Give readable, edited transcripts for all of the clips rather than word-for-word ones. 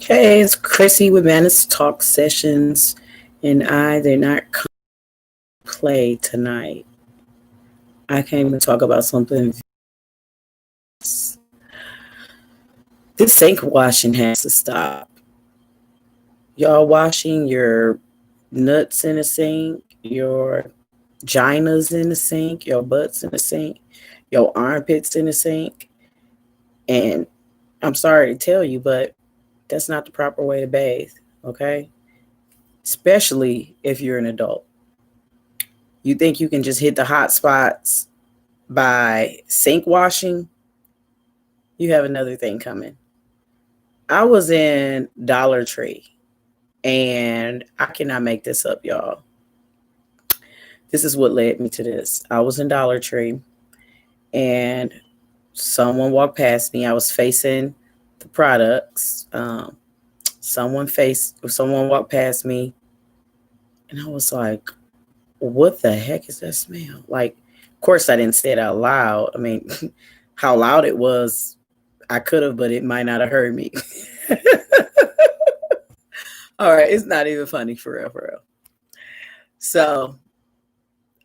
Hey, it's Chrissy with Manus Talk Sessions, and I did not play tonight. I came to talk about something. This sink washing has to stop. Y'all washing your nuts in the sink, your ginas in the sink, your butts in the sink, your armpits in the sink, and I'm sorry to tell you, but that's not the proper way to bathe, okay? Especially if you're an adult. You think you can just hit the hot spots by sink washing? You have another thing coming. I was in Dollar Tree, and I cannot make this up, y'all. This is what led me to this. I was in Dollar Tree, and someone walked past me. I was facing the products. Someone walked past me, and I was like, "What the heck is that smell?" Like, of course, I didn't say it out loud. I mean, how loud it was, I could have, but it might not have heard me. All right, it's not even funny for real, for real. So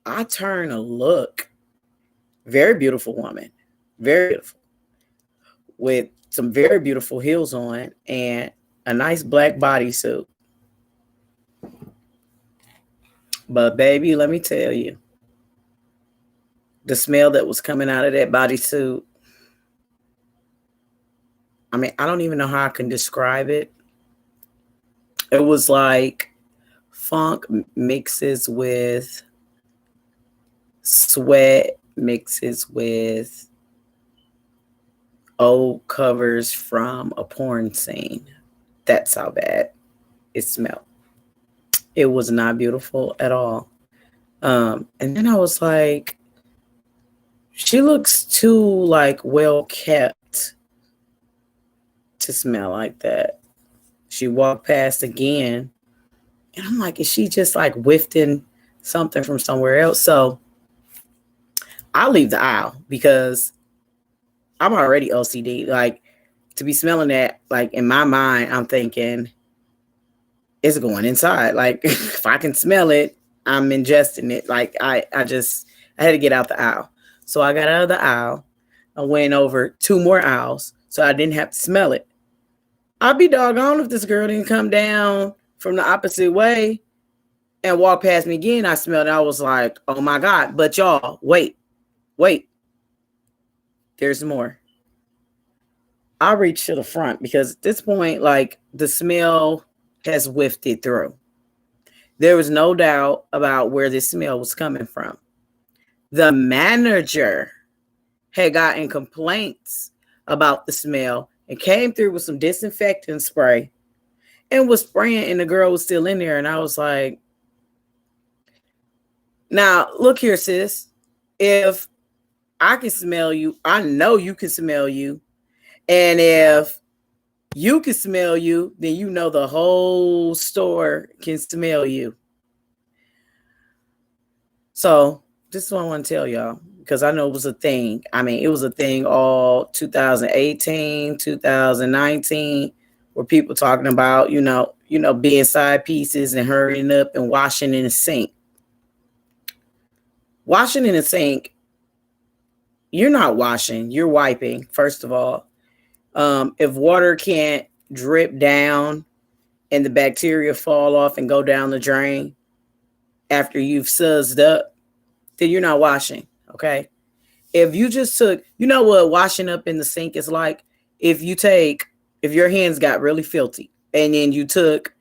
I turn to look, very beautiful woman, very beautiful, with some very beautiful heels on and a nice black bodysuit. But baby, let me tell you, the smell that was coming out of that bodysuit. I mean, I don't even know how I can describe it. It was like funk mixes with sweat, mixes with old covers from a porn scene. That's how bad it smelled. It was not beautiful at all. And then I was like, she looks too like well kept to smell like that. She walked past again, and I'm like, is she just like whiffing something from somewhere else? So I'll leave the aisle because I'm already OCD. Like, to be smelling that, like in my mind, I'm thinking it's going inside. Like if I can smell it, I'm ingesting it. Like I had to get out the aisle. So I got out of the aisle. I went over two more aisles so I didn't have to smell it. I'd be doggone if this girl didn't come down from the opposite way and walk past me again. I smelled it. I was like, oh my God. But y'all, wait, there's more. I reached to the front because at this point, like the smell has wafted through. There was no doubt about where this smell was coming from. The manager had gotten complaints about the smell and came through with some disinfectant spray and was spraying, and the girl was still in there. And I was like, now, look here, sis. If I can smell you, I know you can smell you. And if you can smell you, then you know the whole store can smell you. So this is what I want to tell y'all because I know it was a thing. I mean, it was a thing all 2018, 2019, where people talking about, being side pieces and hurrying up and washing in the sink. Washing in the sink, you're not washing, you're wiping, first of all. If water can't drip down and the bacteria fall off and go down the drain after you've suzzed up, then you're not washing, okay? If you just took, you know what washing up in the sink is like? If your hands got really filthy and then you took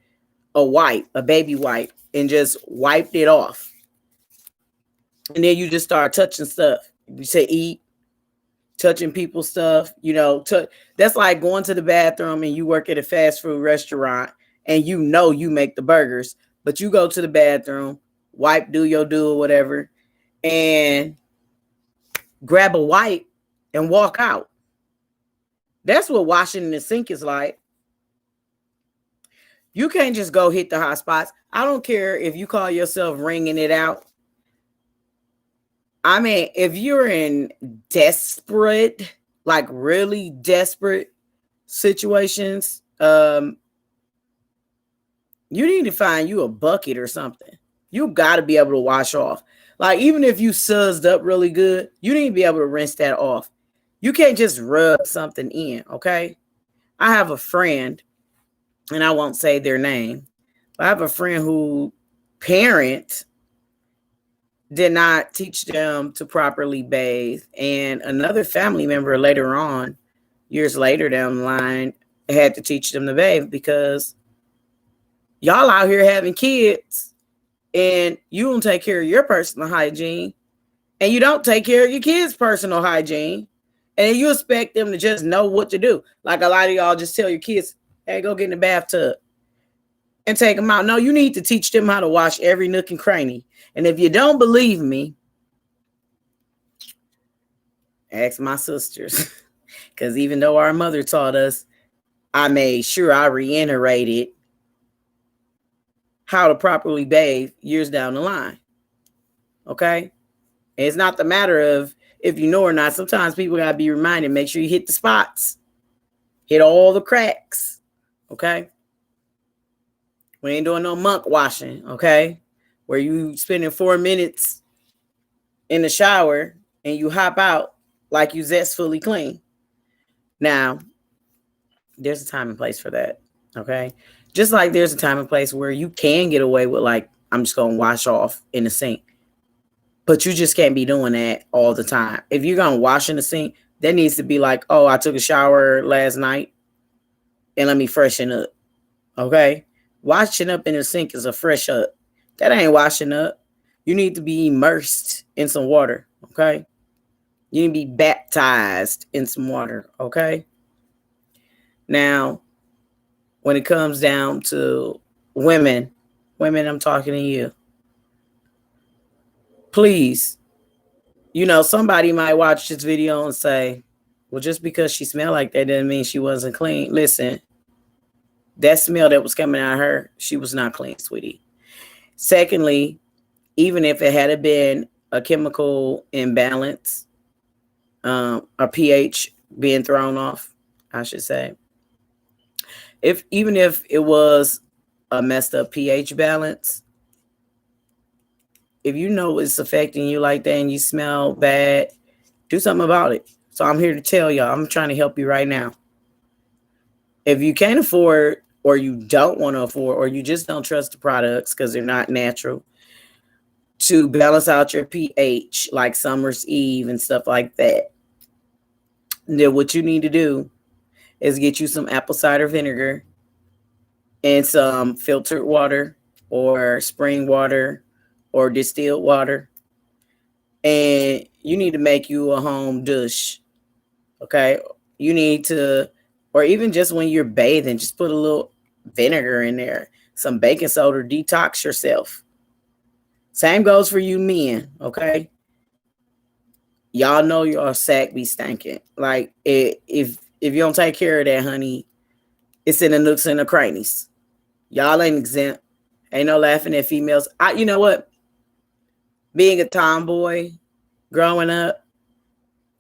a baby wipe, and just wiped it off, and then you just start touching stuff. You say eat, touching people's stuff, that's like going to the bathroom and you work at a fast food restaurant and you make the burgers, but you go to the bathroom, wipe, do your do or whatever, and grab a wipe and walk out. That's what washing in the sink is like. You can't just go hit the hot spots. I don't care if you call yourself wringing it out. I mean, if you're in desperate, like really desperate situations, You need to find you a bucket or something. You got to be able to wash off. Like, even if you suzzed up really good, you need to be able to rinse that off. You can't just rub something in, okay? I have a friend, and I won't say their name, but I have a friend who parent did not teach them to properly bathe. And another family member later on, years later down the line, had to teach them to bathe because y'all out here having kids and you don't take care of your personal hygiene and you don't take care of your kids' personal hygiene. And you expect them to just know what to do. Like a lot of y'all just tell your kids, hey, go get in the bathtub and take them out. No, you need to teach them how to wash every nook and cranny. And if you don't believe me, ask my sisters. Because even though our mother taught us, I made sure I reiterated how to properly bathe years down the line. Okay? And it's not the matter of if you know or not. Sometimes people got to be reminded, make sure you hit the spots. Hit all the cracks. Okay? We ain't doing no monk washing. Okay? Where you spending 4 minutes in the shower and you hop out like you zestfully clean. Now, there's a time and place for that. Okay? Just like there's a time and place where you can get away with, like, I'm just going to wash off in the sink. But you just can't be doing that all the time. If you're going to wash in the sink, that needs to be like, oh, I took a shower last night and let me freshen up. Okay? Washing up in the sink is a fresh up. That ain't washing up. You need to be immersed in some water. Okay? You need to be baptized in some water. Okay? Now, when it comes down to women, I'm talking to you. Please, somebody might watch this video and say, well, just because she smelled like that doesn't mean she wasn't clean. Listen, that smell that was coming out of her, she was not clean, sweetie. Secondly, even if it had been a chemical imbalance, a pH being thrown off, I should say, even if it was a messed up pH balance, if you know it's affecting you like that and you smell bad, do something about it. So I'm here to tell y'all, I'm trying to help you right now. If you can't afford, or you don't want to afford, or you just don't trust the products because they're not natural, to balance out your pH, like Summer's Eve and stuff like that, then what you need to do is get you some apple cider vinegar and some filtered water or spring water or distilled water. And you need to make you a home douche. Okay? You need to, or even just when you're bathing, just put a little vinegar in there, some baking soda, detox yourself. Same goes for you men, okay? Y'all know your sack be stinking. Like, if you don't take care of that, honey, it's in the nooks and the crannies. Y'all ain't exempt. Ain't no laughing at females. You know what? Being a tomboy, growing up,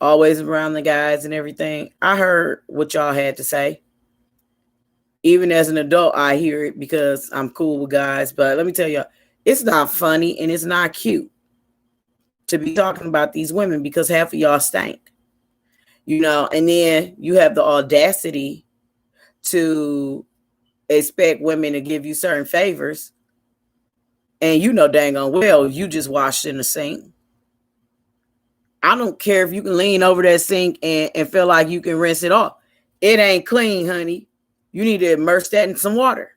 always around the guys and everything, I heard what y'all had to say. Even as an adult, I hear it because I'm cool with guys. But let me tell you, it's not funny and it's not cute to be talking about these women because half of y'all stink. And then you have the audacity to expect women to give you certain favors. And dang on well, you just washed in the sink. I don't care if you can lean over that sink and feel like you can rinse it off. It ain't clean, honey. You need to immerse that in some water.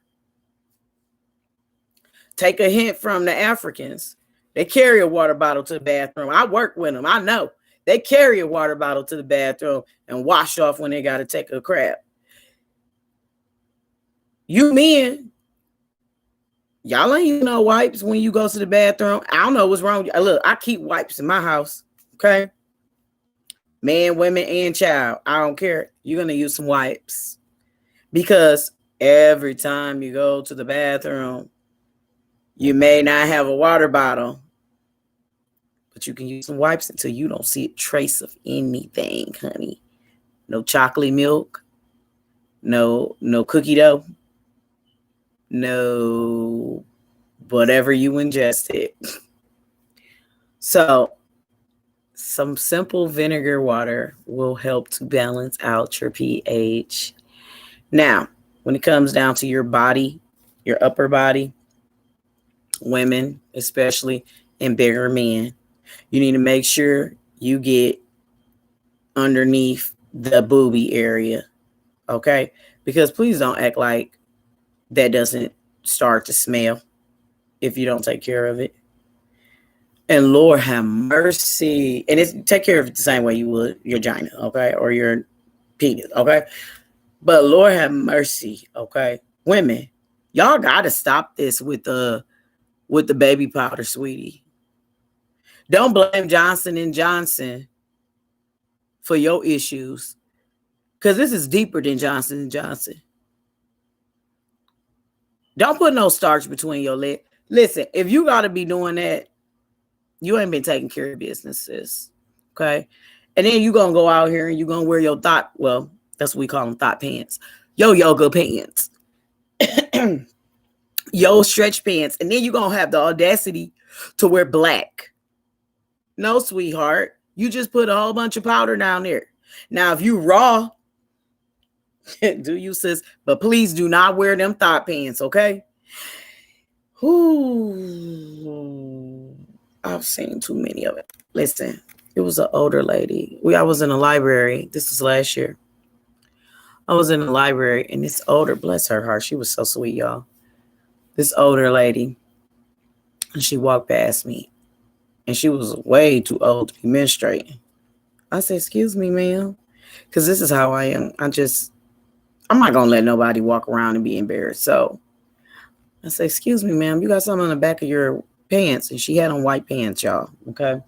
Take a hint from the Africans. They carry a water bottle to the bathroom. I work with them. I know. They carry a water bottle to the bathroom and wash off when they got to take a crap. You men, y'all ain't using no wipes when you go to the bathroom. I don't know what's wrong. Look, I keep wipes in my house. Okay? Man, women, and child. I don't care. You're going to use some wipes. Because every time you go to the bathroom, you may not have a water bottle, but you can use some wipes until you don't see a trace of anything, honey. No chocolate milk, no cookie dough, No, whatever you ingested. So, some simple vinegar water will help to balance out your pH. Now, when it comes down to your body, your upper body, women especially, and bigger men, you need to make sure you get underneath the booby area, okay? Because please don't act like that doesn't start to smell if you don't take care of it. And Lord have mercy. And it's take care of it the same way you would your vagina, okay? Or your penis, okay? But Lord have mercy, okay? Women, y'all gotta stop this with the baby powder, sweetie. Don't blame Johnson and Johnson for your issues. Cause this is deeper than Johnson and Johnson. Don't put no starch between your legs. Listen, if you gotta be doing that, you ain't been taking care of businesses. Okay. And then you gonna go out here and you gonna wear your thought, well, that's what we call them, thought pants. Yo yoga pants. Yo stretch pants. And then you gonna have the audacity to wear black. No, sweetheart. You just put a whole bunch of powder down there. Now, if you raw, do you, sis? But please do not wear them thought pants, okay? Ooh, I've seen too many of it. Listen, it was an older lady. I was in a library. This was last year. I was in the library, and this older, bless her heart, she was so sweet, y'all. This older lady, and she walked past me, and she was way too old to be menstruating. I said, "Excuse me, ma'am," because this is how I am. I'm not gonna let nobody walk around and be embarrassed. So I said, "Excuse me, ma'am, you got something on the back of your pants," and she had on white pants, y'all. Okay.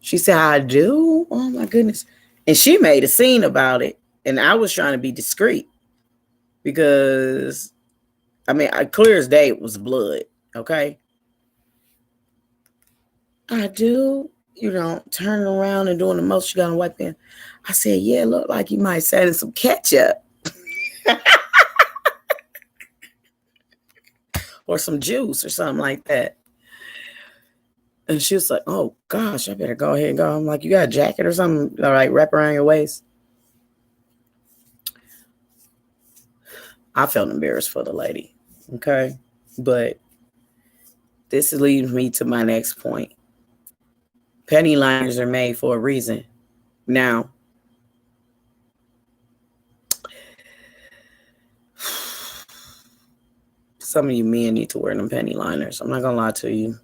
She said, "I do." Oh my goodness. And she made a scene about it. And I was trying to be discreet because clear as day it was blood. Okay. "I do." Turning around and doing the most she got on white pants. I said, "Yeah, look like you might sat in some ketchup or some juice or something like that." And she was like, "Oh gosh, I better go ahead and go." I'm like, "You got a jacket or something, all right, wrap around your waist?" I felt embarrassed for the lady. Okay. But this leads me to my next point. Penny liners are made for a reason. Now, some of you men need to wear them penny liners. I'm not gonna lie to you.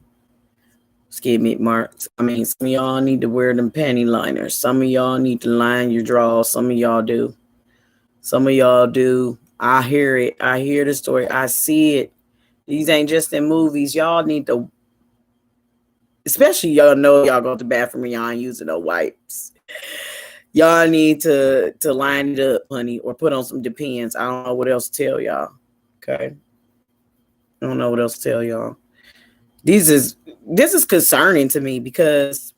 Skid me marks. Some of y'all need to wear them penny liners. Some of y'all need to line your drawers. Some of y'all do. Some of y'all do. I hear it. I hear the story. I see it. These ain't just in movies. Y'all need to, especially y'all know y'all go to the bathroom and y'all ain't using no wipes. Y'all need to line it up, honey, or put on some Depends. I don't know what else to tell y'all. Okay. I don't know what else to tell y'all. This is concerning to me because,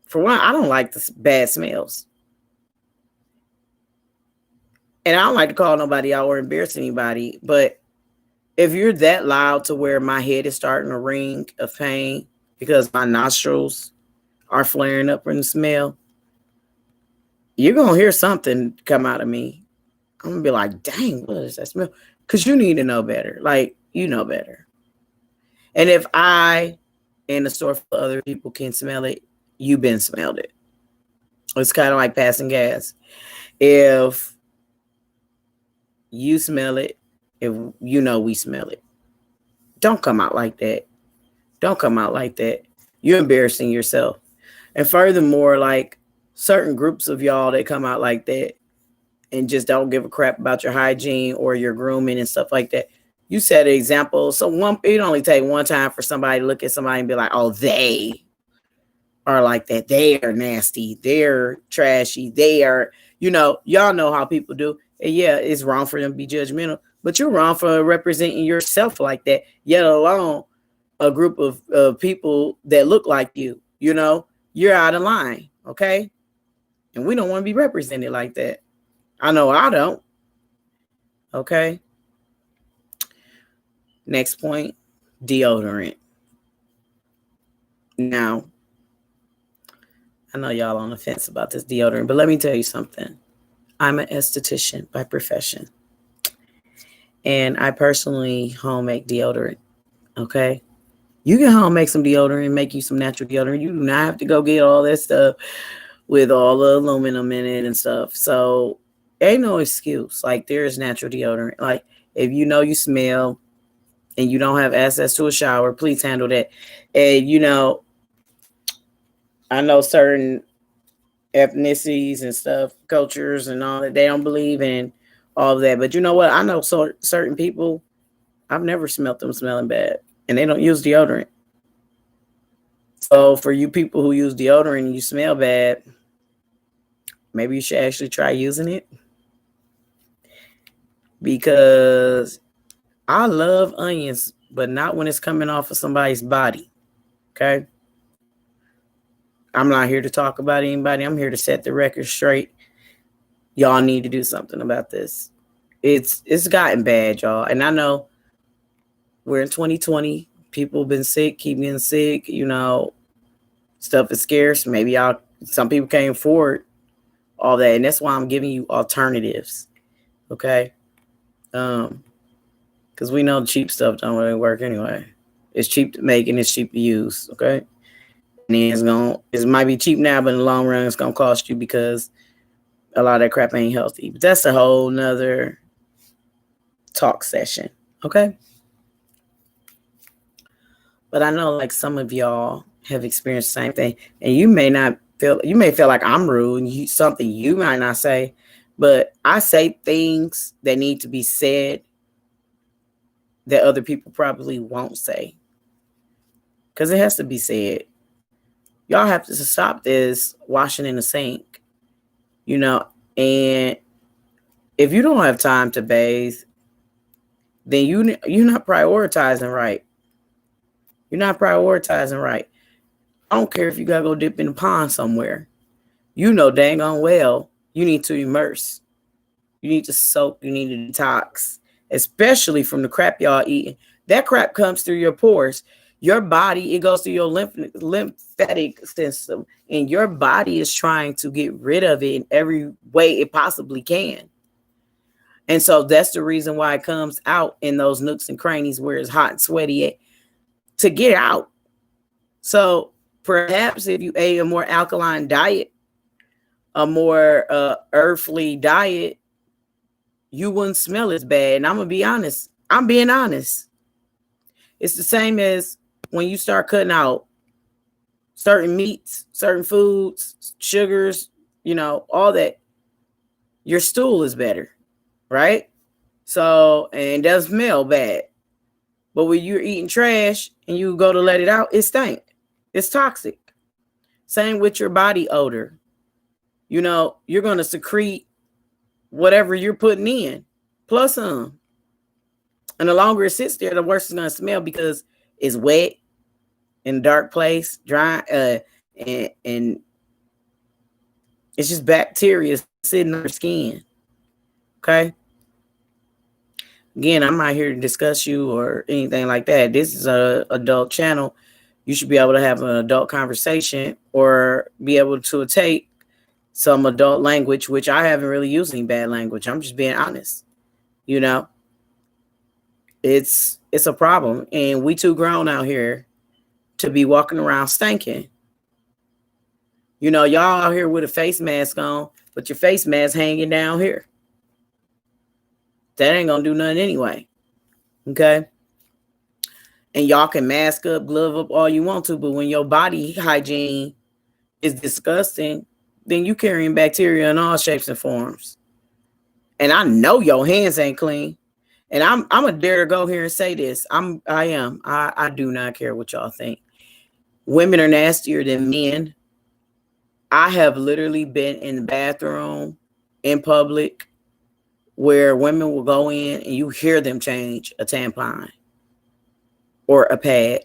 for one, I don't like the bad smells. And I don't like to call nobody out or embarrass anybody, but if you're that loud to where my head is starting to ring of pain because my nostrils are flaring up from the smell, you're going to hear something come out of me. I'm going to be like, "Dang, what is that smell?" Because you need to know better. Like, you know better. And if I in the store for other people can smell it, you've been smelled it. It's kind of like passing gas. If you smell it, if you know we smell it, don't come out like that. Don't come out like that. You're embarrassing yourself. And furthermore, like certain groups of y'all that come out like that and just don't give a crap about your hygiene or your grooming and stuff like that. You set an example. So it only take one time for somebody to look at somebody and be like, "Oh, they are like that. They are nasty. They're trashy. They are," y'all know how people do. And yeah, it's wrong for them to be judgmental, but you're wrong for representing yourself like that, yet alone a group of people that look like you. You're out of line. Okay. And we don't want to be represented like that. I know I don't. Okay. Next point, deodorant. Now, I know y'all on the fence about this deodorant, but let me tell you something. I'm an esthetician by profession, and I personally home make deodorant. Okay. You can home make some deodorant and make you some natural deodorant. You do not have to go get all that stuff with all the aluminum in it and stuff. So ain't no excuse. Like there is natural deodorant. Like if you know you smell and you don't have access to a shower, please handle that. And I know certain ethnicities and stuff, cultures and all that, they don't believe in all of that. But you know what? I know certain people, I've never smelt them smelling bad, and they don't use deodorant. So for you people who use deodorant and you smell bad, maybe you should actually try using it, because I love onions, but not when it's coming off of somebody's body. Okay. I'm not here to talk about anybody. I'm here to set the record straight. Y'all need to do something about this. It's gotten bad, y'all. And I know we're in 2020. People have been sick, keep getting sick. Stuff is scarce. Maybe some people can't afford all that, and that's why I'm giving you alternatives. Okay. Because we know cheap stuff don't really work anyway. It's cheap to make and it's cheap to use. Okay. And then it might be cheap now, but in the long run, it's gonna cost you because a lot of that crap ain't healthy. But that's a whole nother talk session. Okay. But I know like some of y'all have experienced the same thing, and you may feel like I'm rude and something you might not say, but I say things that need to be said that other people probably won't say, because it has to be said. Y'all have to stop this washing in the sink, and if you don't have time to bathe, then you're not prioritizing right. You're not prioritizing right. I don't care if you gotta go dip in the pond somewhere. You know dang on well you need to immerse. You need to soak. You need to detox, especially from the crap y'all eating. That crap comes through your pores. Your body, it goes through your lymphatic system, and your body is trying to get rid of it in every way it possibly can. And so that's the reason why it comes out in those nooks and crannies where it's hot and sweaty to get out. So perhaps if you ate a more alkaline diet, a more earthly diet, you wouldn't smell as bad. And I'm going to be honest. I'm being honest. It's the same as when you start cutting out certain meats, certain foods, sugars, all that. Your stool is better, right? So, and it doesn't smell bad. But when you're eating trash and you go to let it out, it stink. It's toxic. Same with your body odor. You're going to secrete whatever you're putting in, plus some. And the longer it sits there, the worse it's going to smell, because it's wet, in a dark place, dry, and it's just bacteria sitting on your skin. Okay? Again, I'm not here to discuss you or anything like that. This is an adult channel. You should be able to have an adult conversation or be able to take some adult language, which I haven't really used any bad language. I'm just being honest. It's a problem, and we too grown out here to be walking around stinking. Y'all out here with a face mask on, but your face mask hanging down here. That ain't gonna do nothing anyway. Okay? And y'all can mask up, glove up all you want to, but when your body hygiene is disgusting, then you carrying bacteria in all shapes and forms. And I know your hands ain't clean. And I'm a dare to go here and say this. I do not care what y'all think. Women are nastier than men. I have literally been in the bathroom in public where women will go in and you hear them change a tampon or a pad,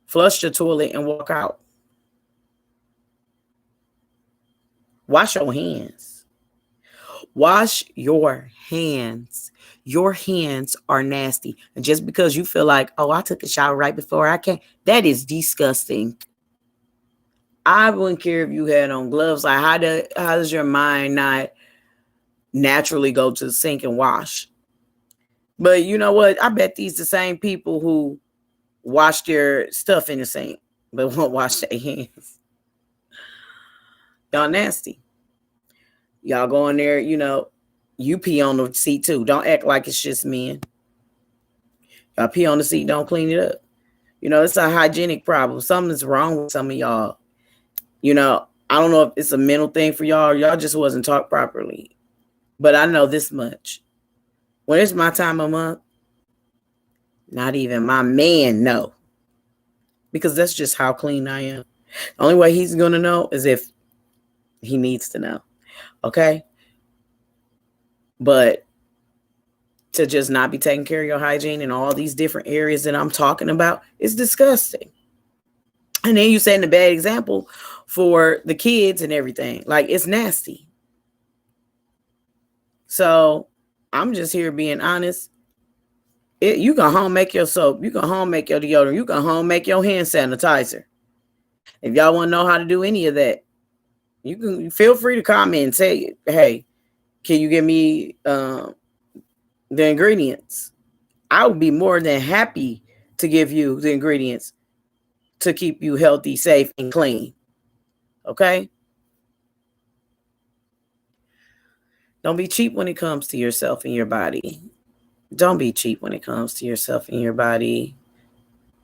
flush the toilet and walk out. Wash your hands. Wash your hands. Your hands are nasty. And just because you feel like, oh, I took a shower right before I came, that is disgusting. I wouldn't care if you had on gloves. Like, how does your mind not naturally go to the sink and wash? But you know what? I bet these the same people who wash their stuff in the sink, but won't wash their hands. Y'all nasty. Y'all go in there, you pee on the seat too. Don't act like it's just men. Y'all pee on the seat, don't clean it up. It's a hygienic problem. Something's wrong with some of y'all. I don't know if it's a mental thing for y'all. Y'all just wasn't taught properly. But I know this much. When it's my time of month, not even my man know. Because that's just how clean I am. The only way he's going to know is if he needs to know. Okay? But to just not be taking care of your hygiene in all these different areas that I'm talking about is disgusting. And then you setting a bad example for the kids and everything. Like, it's nasty. So I'm just here being honest. You can home make your soap. You can home make your deodorant. You can home make your hand sanitizer. If y'all want to know how to do any of that, you can feel free to comment and say, hey, can you give me the ingredients? I would be more than happy to give you the ingredients to keep you healthy, safe, and clean. Okay? Don't be cheap when it comes to yourself and your body. Don't be cheap when it comes to yourself and your body.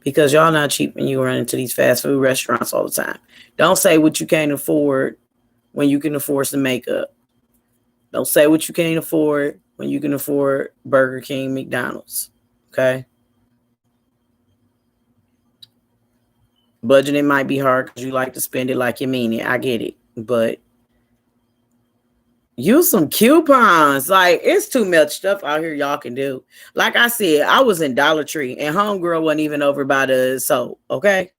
Because y'all not cheap when you run into these fast food restaurants all the time. Don't say what you can't afford when you can afford some makeup. Don't say what you can't afford when you can afford Burger King, McDonald's. Okay? Budgeting might be hard because you like to spend it like you mean it. I get it. But use some coupons. Like, it's too much stuff out here y'all can do. Like I said, I was in Dollar Tree and homegirl wasn't even over by the soap. Okay?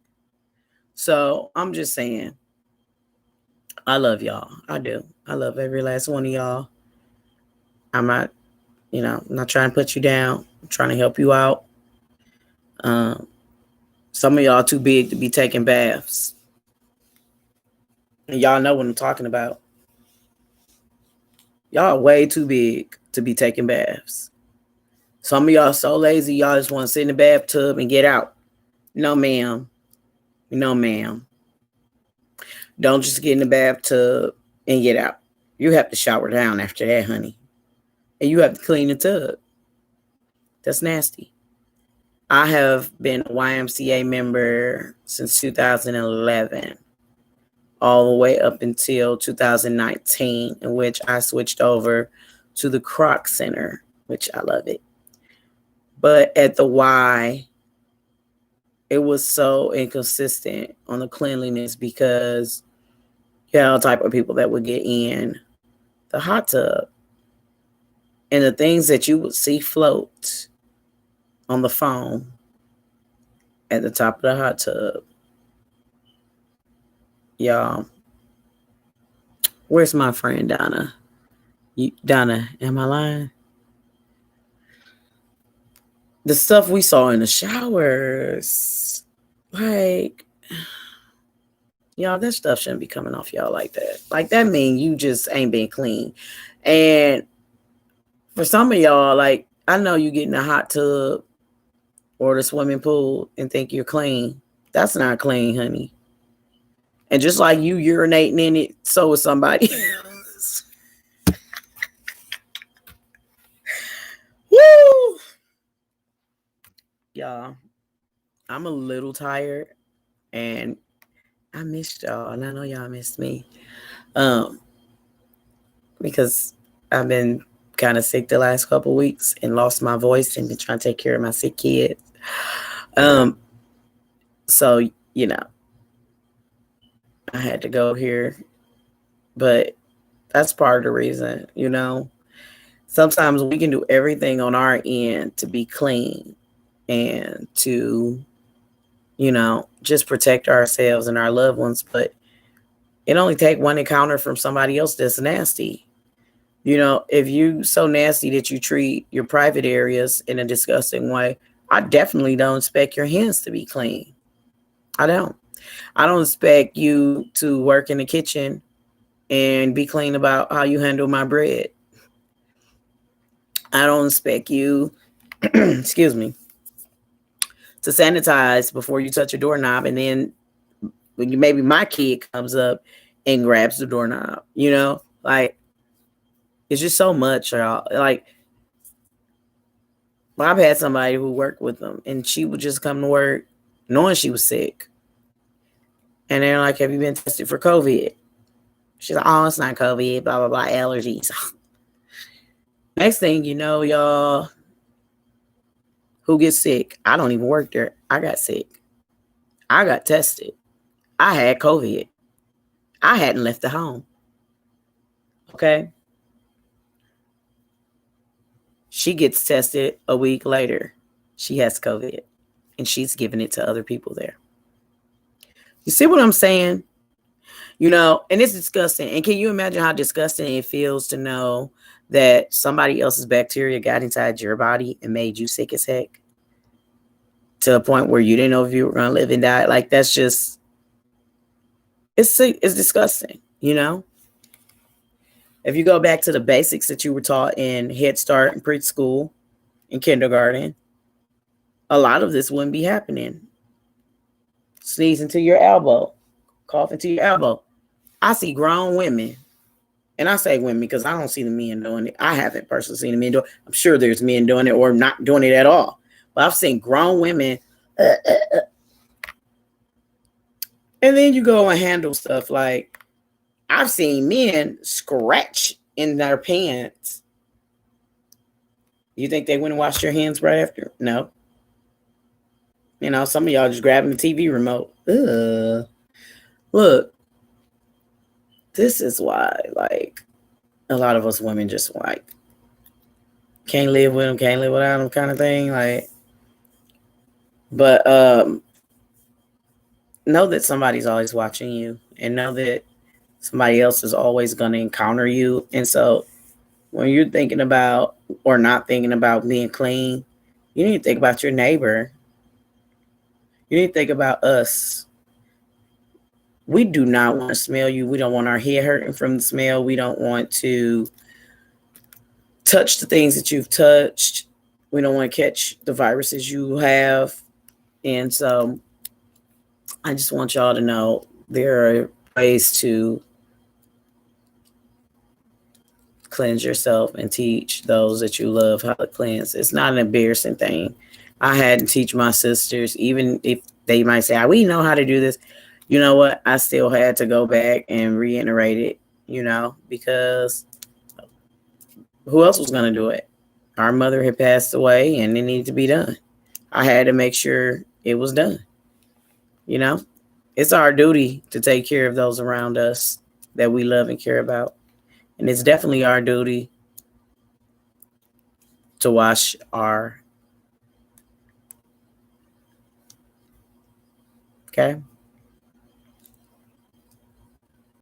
So I'm just saying, I love y'all. I do. I love every last one of y'all. I'm not, I'm not trying to put you down. I'm trying to help you out. Some of y'all too big to be taking baths. And y'all know what I'm talking about. Y'all are way too big to be taking baths. Some of y'all so lazy, y'all just want to sit in the bathtub and get out. No, ma'am. No, ma'am. Don't just get in the bathtub and get out. You have to shower down after that, honey. And you have to clean the tub. That's nasty. I have been a YMCA member since 2011, all the way up until 2019, in which I switched over to the Croc Center, which I love it. But at the Y, it was so inconsistent on the cleanliness because you had all type of people that would get in the hot tub. And the things that you would see float on the foam at the top of the hot tub. Y'all, where's my friend Donna? Donna, am I lying? The stuff we saw in the showers, like, y'all, that stuff shouldn't be coming off y'all like that. Like, that means you just ain't been clean. And for some of y'all, like, I know you get in a hot tub or the swimming pool and think you're clean. That's not clean, honey. And just like you urinating in it, so is somebody else. Woo! Y'all, I'm a little tired and I missed y'all and I know y'all missed me. Because I've been kind of sick the last couple weeks and lost my voice and been trying to take care of my sick kids. So, I had to go here, but that's part of the reason, Sometimes we can do everything on our end to be clean and to, just protect ourselves and our loved ones, but it only takes one encounter from somebody else that's nasty You know, if you so nasty that you treat your private areas in a disgusting way, I definitely don't expect your hands to be clean. I don't. I don't expect you to work in the kitchen and be clean about how you handle my bread. I don't expect you, excuse me, to sanitize before you touch a doorknob, and then when you, maybe my kid comes up and grabs the doorknob. You know, like it's just so much, y'all. Like I've had somebody who worked with them, and she would just come to work knowing she was sick, and they're like, "Have you been tested for COVID?" She's like, "Oh, it's not COVID. Blah blah blah. Allergies." Next thing you know, y'all, who gets sick? I don't even work there. I got sick. I got tested. I had COVID. I hadn't left the home. Okay. She gets tested a week later. She has COVID and she's giving it to other people there. You see what I'm saying? You know, and it's disgusting. And can you imagine how disgusting it feels to know that somebody else's bacteria got inside your body and made you sick as heck to a point where you didn't know if you were going to live and die? Like, that's just, it's disgusting, you know? If you go back to the basics that you were taught in Head Start and preschool and kindergarten, a lot of this wouldn't be happening. Sneezing to your elbow, coughing to your elbow. I see grown women, and I say women because I don't see the men doing it. I haven't personally seen the men do it. I'm sure there's men doing it or not doing it at all. But I've seen grown women, and then you go and handle stuff like I've seen men scratch in their pants. You think they went and washed their hands right after? No. You know, some of y'all just grabbing the TV remote. Ugh. Look, this is why, like, a lot of us women just like can't live with them, can't live without them, kind of thing. Like, but know that somebody's always watching you, and know that somebody else is always going to encounter you. And so, when you're thinking about or not thinking about being clean, you need to think about your neighbor. You need to think about us. We do not want to smell you. We don't want our head hurting from the smell. We don't want to touch the things that you've touched. We don't want to catch the viruses you have. And so I just want y'all to know there are ways to cleanse yourself and teach those that you love how to cleanse. It's not an embarrassing thing. I had to teach my sisters, even if they might say, we know how to do this. You know what? I still had to go back and reiterate it, you know, because who else was going to do it? Our mother had passed away and it needed to be done. I had to make sure it was done. You know, it's our duty to take care of those around us that we love and care about. And it's definitely our duty to wash our, okay?